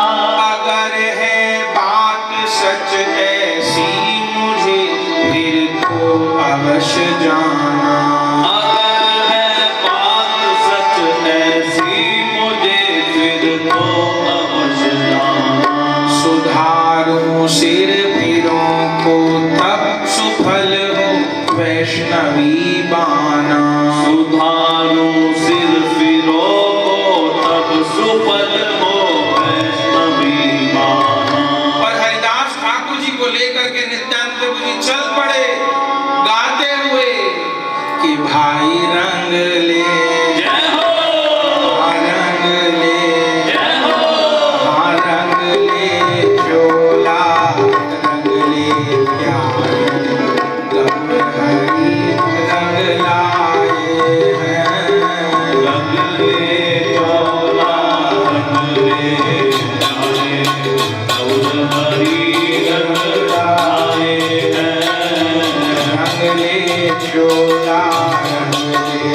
Speaker 1: अगर है बात सच ऐसी मुझे फिर तो अवश्य जाना।
Speaker 2: अगर है बात सच ऐसी मुझे फिर तो अवश्य जाना।
Speaker 1: सुधारो सिर फिरों को तब सुफल हो वैष्णवी बाना।
Speaker 2: सुधारो सिर फिरो को तब सुफल हो वैष्णवी माना।
Speaker 1: और हरिदास ठाकुर जी को लेकर के नित्यानंद प्रभु जी चल पड़े गाते हुए कि भाई रंग ले
Speaker 2: जय हो
Speaker 1: रंग ले
Speaker 2: जय हो
Speaker 1: रंग ले चोला रंग ले प्यार गम हरी रंग लाए हैं।
Speaker 2: रंग ले चोला रंग ले प्यारे और हरि रंग लाए हैं।
Speaker 1: रंग ले चोला रंग ले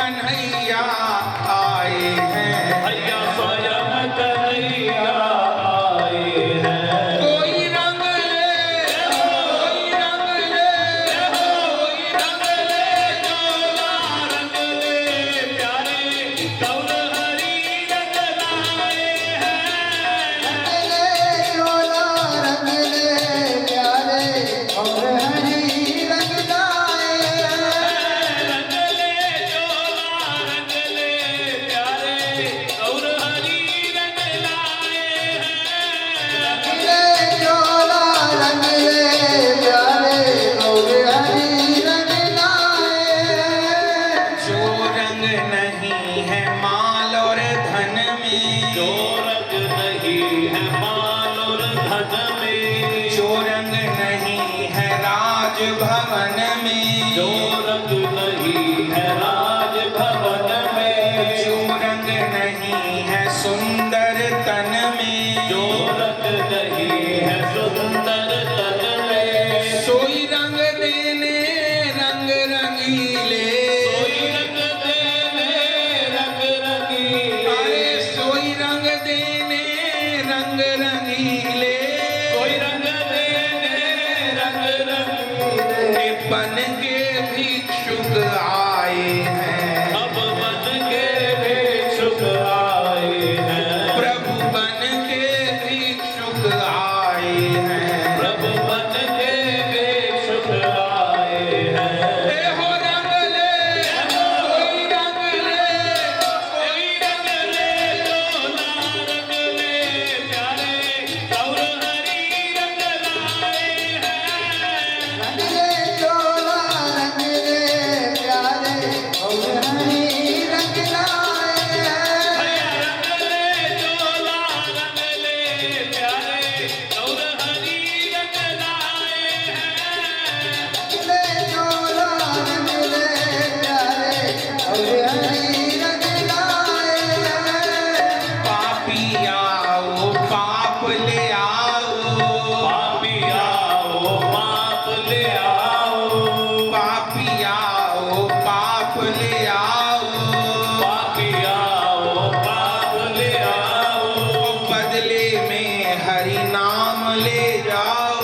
Speaker 1: कन्हैया आए हैं।
Speaker 2: भैया स्वयं कन्हैया आए हैं।
Speaker 1: कोई रंग ले, कोई रंग ले,
Speaker 2: कोई रंग ले चोला रंग ले प्यारे गौर हरि रंग लाए हैं।
Speaker 3: चोला रंग ले प्यारे और हरी रंग लाए
Speaker 2: रंग ले चोला रंग ले प्यारे गौर हरि रंग लाए हैं।
Speaker 3: चोला रंग ले प्यारे और हरी रंग लाए
Speaker 1: जो रंग नहीं है माल और धन में,
Speaker 2: जो रंग नहीं है माल और धन में,
Speaker 1: जो रंग नहीं है राजभवन में,
Speaker 2: जो रंग नहीं है राजभवन में,
Speaker 1: जो रंग नहीं है सुंदर तन में,
Speaker 2: जो रंग नहीं है सुंदर तन में,
Speaker 1: सोई रंग देने रंग रंगीले,
Speaker 2: सोई रंग देने रंग रंगीले,
Speaker 1: अरे सोई रंग देने रंग रंगीले,
Speaker 2: कोई रंग देने रंग रंगीले।
Speaker 1: बन के भिक्षुक आए हैं,
Speaker 2: अब बन के भिक्षुक आए हैं।
Speaker 1: प्रभु बन के भिक्षुक आए हैं।
Speaker 2: प्रभु बन के भिक्षुक आए हैं।
Speaker 1: ए हो रंग ले, कोई रंग ले,
Speaker 2: कोई रंग ले चोला रंग ले प्यारे गौर हरि रंग लाए हैं।
Speaker 3: चोला रंग ले प्यारे और हरी रंग लाए
Speaker 2: भैया रंग ले चोला रंग ले प्यारे गौर हरि रंग लाए हैं।
Speaker 3: चोला रंग ले प्यारे और हरी रंग लाए
Speaker 1: पापी आओ पाप ले आओ,
Speaker 2: पापी आओ पाप ले आओ,
Speaker 1: पापी आओ पाप ले आओ,
Speaker 2: पापी आओ पाप ले आओ,
Speaker 1: बदले में हरि नाम ले जाओ,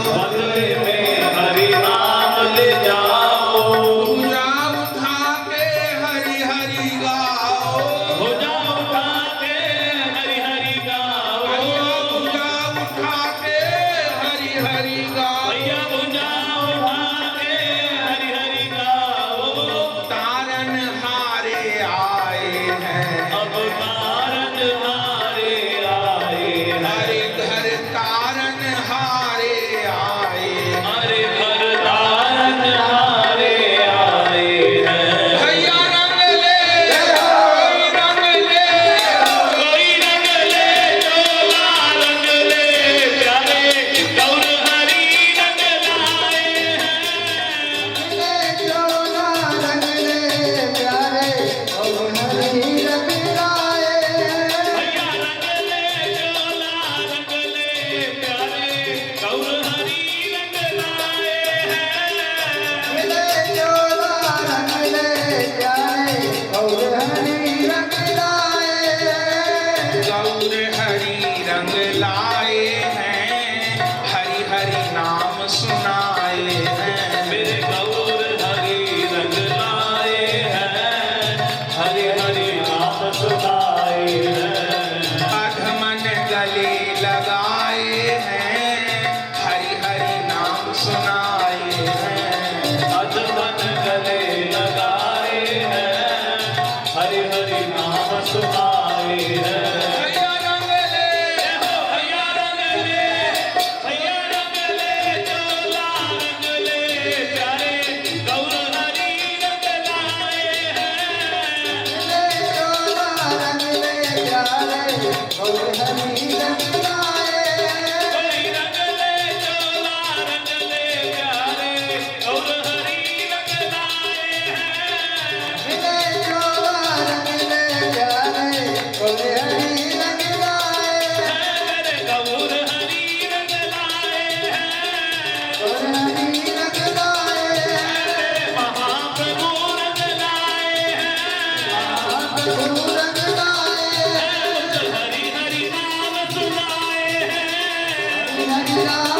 Speaker 2: बदले में हरि नाम ले जाओ,
Speaker 1: पूजा उठा के हरि हरि गाओ,
Speaker 2: भुजा उठा के हरि हरि गाओ,
Speaker 1: पूजा उठा के हरि हरि गाओ,
Speaker 2: भैया भुजा उठा के हरि हरि गाओ।
Speaker 1: तारन हारे आए हैं,
Speaker 2: अब तारन हारे आए हैं।
Speaker 1: हरे घर तारन हारे आए,
Speaker 2: हरे घर तारन हारे आए हैं।
Speaker 1: भैया रंग ले, कोई रंग ले,
Speaker 2: कोई रंग ले चोला रंग ले प्यारे गौर हरि रंग लाए हैं।
Speaker 3: चोला रंग ले प्यारे और हरी रंग लाए
Speaker 2: भैया रंग ले चोला रंग ले प्यारे गौर हरि रंग लाए हैं।
Speaker 3: चोला रंग ले प्यारे और हरी रंग लाए
Speaker 1: गौर हरि रंग लाए हैं, हरि हरि नाम सुनाए हैं,
Speaker 2: मेरे गौर हरि रंग लाए हैं। हरि हरि नाम सुनाए हैं।
Speaker 1: अधमन गले लगाए हैं, हरि हरि नाम सुनाए हैं,
Speaker 2: अधमन गले लगाए हैं। हरि हरि नाम सुनाए हैं।
Speaker 1: भैया रंग ले,
Speaker 2: भैया रंग ले, भैया रंग ले चोला रंग ले प्यारे गौर हरि रंग लाए हैं।
Speaker 3: चोला रंग ले प्यारे और हरी रंग लाए
Speaker 2: कोई रंग ले चोला रंग ले प्यारे गौर हरि रंग लाए हैं।
Speaker 3: चोला रंग ले प्यारे और हरी रंग लाए
Speaker 2: मेरे गौर हरि रंग लाए हैं।
Speaker 3: और हरी रंग लाए
Speaker 2: महाप्रभु रंग लाए हैं।
Speaker 3: हरि राम